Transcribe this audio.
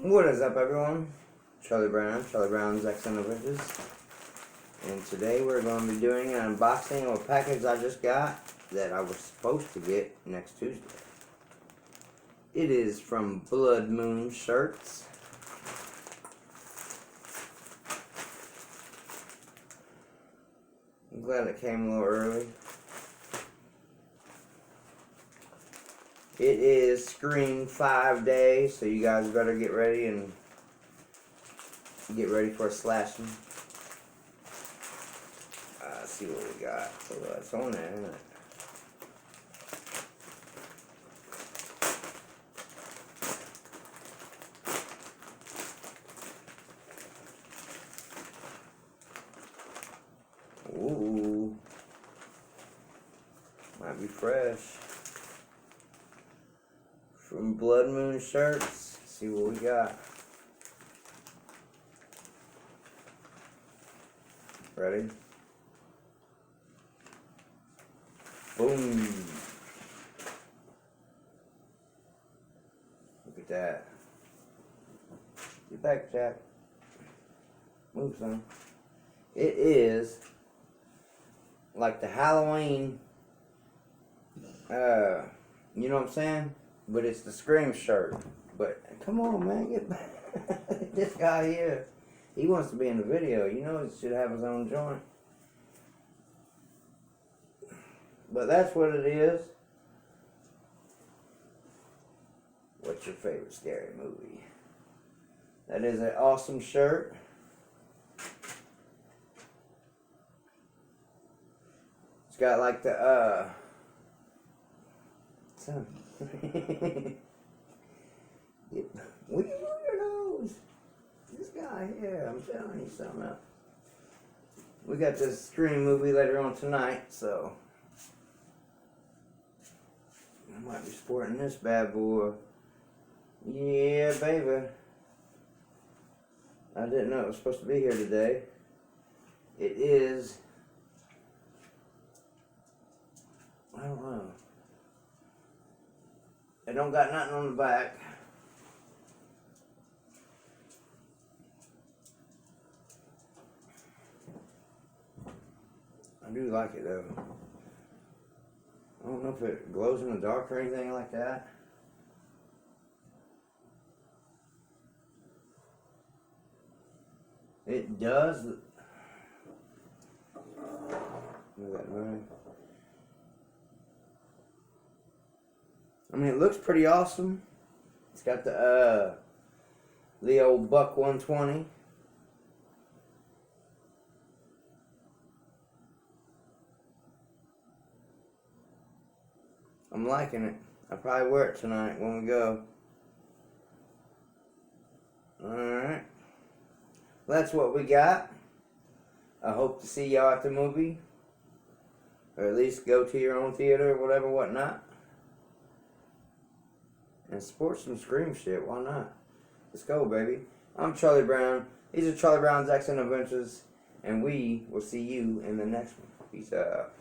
What is up, everyone? Charlie Brown's Accent Adventures. And today we're going to be doing an unboxing of a package I just got that I was supposed to get next Tuesday. It is from Blood Moon Shirts. I'm glad it came a little early. It is Scream 5 Day, so you guys better get ready and get ready for a slashing. Let's see what we got. Oh, it's on there, isn't it? Ooh. Might be fresh. From Blood Moon Shirts. Let's see what we got. Ready? Boom. Look at that. Get back, Jack. Move, son. It is like the Halloween, you know what I'm saying? But it's the Scream shirt. But come on, man, get back. This guy here, he wants to be in the video. You know he should have his own joint. But that's what it is. What's your favorite scary movie? That is an awesome shirt. It's got like the what are you doing your nose? This guy here, I'm telling you something else. We got this Scream movie later on tonight, so I might be sporting this bad boy. Yeah, baby. I didn't know it was supposed to be here today. It is, I don't know. It don't got nothing on the back. I do like it though. I don't know if it glows in the dark or anything like that. It does. Look at that running. I mean, it looks pretty awesome. It's got the old Buck 120. I'm liking it. I'll probably wear it tonight when we go. Alright. That's what we got. I hope to see y'all at the movie. Or at least go to your own theater or whatever, whatnot. And support some Scream shit, why not? Let's go, baby. I'm Charlie Brown. These are Charlie Brown's Accent Adventures. And we will see you in the next one. Peace out.